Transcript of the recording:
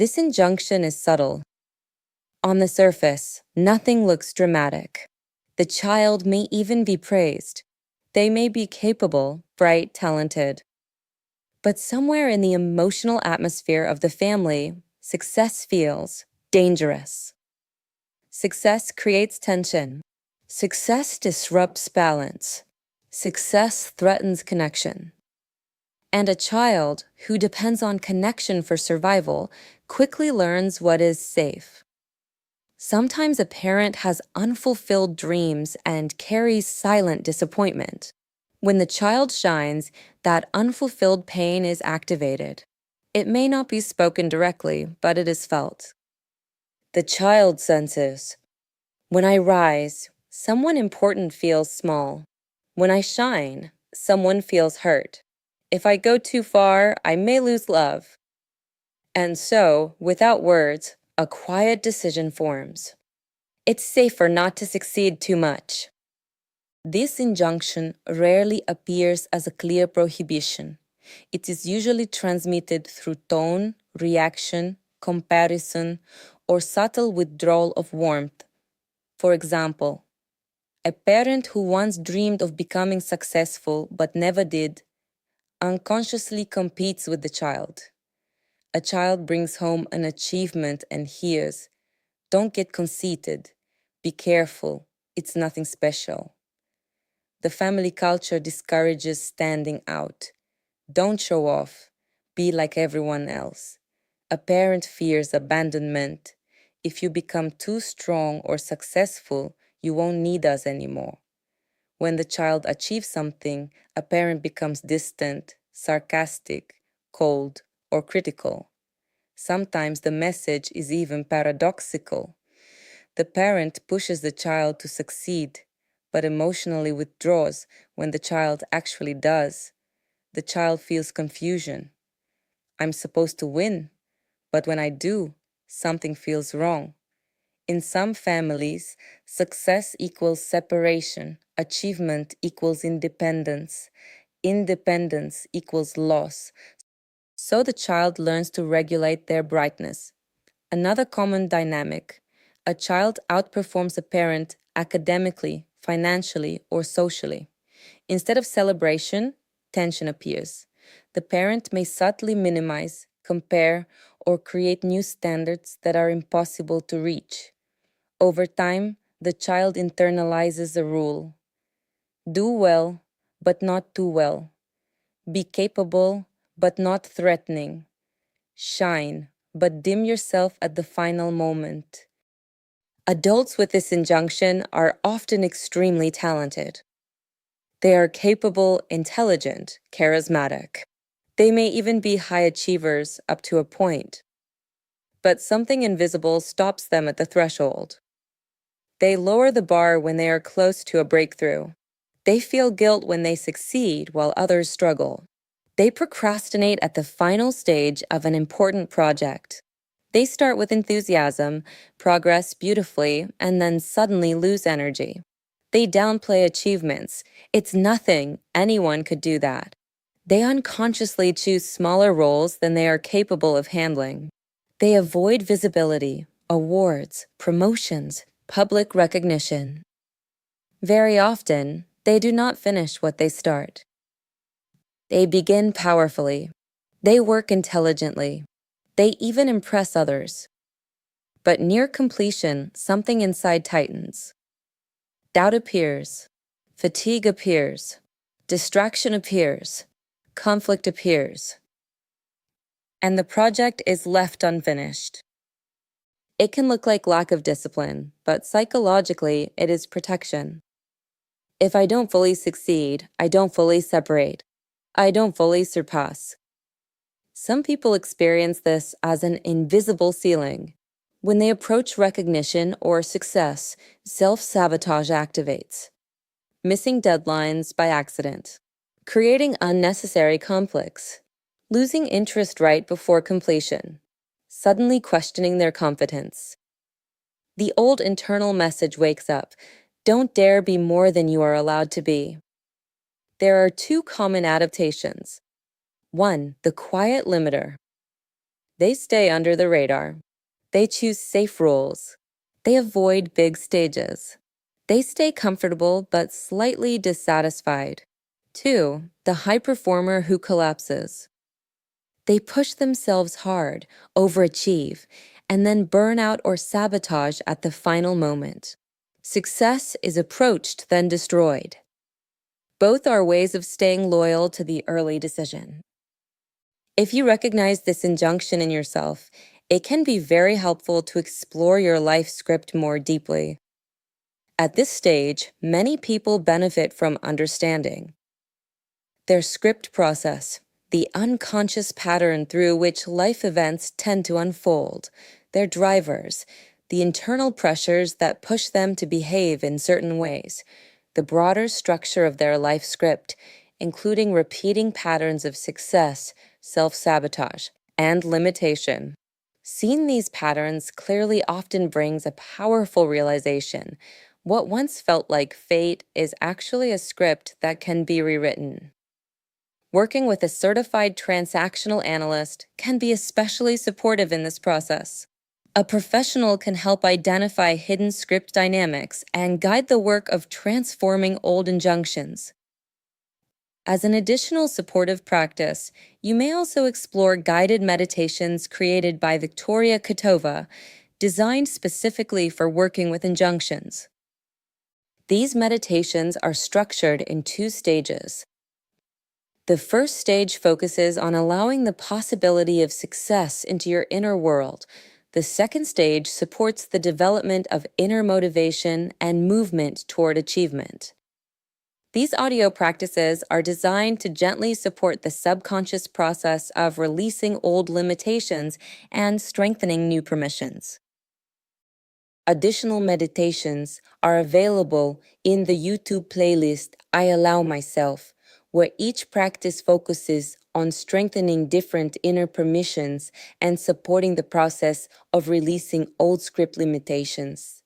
This injunction is subtle. On the surface, nothing looks dramatic. The child may even be praised. They may be capable, bright, talented. But somewhere in the emotional atmosphere of the family, success feels dangerous. Success creates tension. Success disrupts balance. Success threatens connection. And a child who depends on connection for survival quickly learns what is safe. Sometimes a parent has unfulfilled dreams and carries silent disappointment. When the child shines, that unfulfilled pain is activated. It may not be spoken directly, but it is felt. The child senses, when I rise, someone important feels small. When I shine, someone feels hurt. If I go too far, I may lose love. And so, without words, a quiet decision forms. It's safer not to succeed too much. This injunction rarely appears as a clear prohibition. It is usually transmitted through tone, reaction, comparison, or subtle withdrawal of warmth. For example, a parent who once dreamed of becoming successful but never did unconsciously competes with the child. A child brings home an achievement and hears, "Don't get conceited. Be careful. It's nothing special." The family culture discourages standing out. Don't show off. Be like everyone else. A parent fears abandonment. If you become too strong or successful, you won't need us anymore. When the child achieves something, a parent becomes distant, sarcastic, cold, or critical. Sometimes the message is even paradoxical. The parent pushes the child to succeed, but emotionally withdraws when the child actually does. The child feels confusion. I'm supposed to win, but when I do, something feels wrong. In some families, success equals separation, achievement equals independence, independence equals loss. So the child learns to regulate their brightness. Another common dynamic: a child outperforms a parent academically, financially, or socially. Instead of celebration, tension appears. The parent may subtly minimize, compare, or create new standards that are impossible to reach. Over time, the child internalizes a rule: do well, but not too well. Be capable, but not threatening. Shine, but dim yourself at the final moment. Adults with this injunction are often extremely talented. They are capable, intelligent, charismatic. They may even be high achievers up to a point. But something invisible stops them at the threshold. They lower the bar when they are close to a breakthrough. They feel guilt when they succeed while others struggle. They procrastinate at the final stage of an important project. They start with enthusiasm, progress beautifully, and then suddenly lose energy. They downplay achievements. It's nothing. Anyone could do that. They unconsciously choose smaller roles than they are capable of handling. They avoid visibility, awards, promotions, public recognition. Very often, they do not finish what they start. They begin powerfully. They work intelligently. They even impress others. But near completion, something inside tightens. Doubt appears. Fatigue appears. Distraction appears. Conflict appears. And the project is left unfinished. It can look like lack of discipline, but psychologically, it is protection. If I don't fully succeed, I don't fully separate. I don't fully surpass. Some people experience this as an invisible ceiling. When they approach recognition or success, self-sabotage activates. Missing deadlines by accident. Creating unnecessary conflicts. Losing interest right before completion. Suddenly questioning their competence. The old internal message wakes up: don't dare be more than you are allowed to be. There are two common adaptations. 1. The quiet limiter. They stay under the radar. They choose safe roles. They avoid big stages. They stay comfortable but slightly dissatisfied. 2. The high performer who collapses. They push themselves hard, overachieve, and then burn out or sabotage at the final moment. Success is approached, then destroyed. Both are ways of staying loyal to the early decision. If you recognize this injunction in yourself, it can be very helpful to explore your life script more deeply. At this stage, many people benefit from understanding their script process, the unconscious pattern through which life events tend to unfold, their drivers, the internal pressures that push them to behave in certain ways, the broader structure of their life script, including repeating patterns of success, self-sabotage, and limitation. Seeing these patterns clearly often brings a powerful realization. What once felt like fate is actually a script that can be rewritten. Working with a certified transactional analyst can be especially supportive in this process. A professional can help identify hidden script dynamics and guide the work of transforming old injunctions. As an additional supportive practice, you may also explore guided meditations created by Victoria Kotova, designed specifically for working with injunctions. These meditations are structured in 2 stages. The first stage focuses on allowing the possibility of success into your inner world. The second stage supports the development of inner motivation and movement toward achievement. These audio practices are designed to gently support the subconscious process of releasing old limitations and strengthening new permissions. Additional meditations are available in the YouTube playlist I Allow Myself, where each practice focuses on strengthening different inner permissions and supporting the process of releasing old script limitations.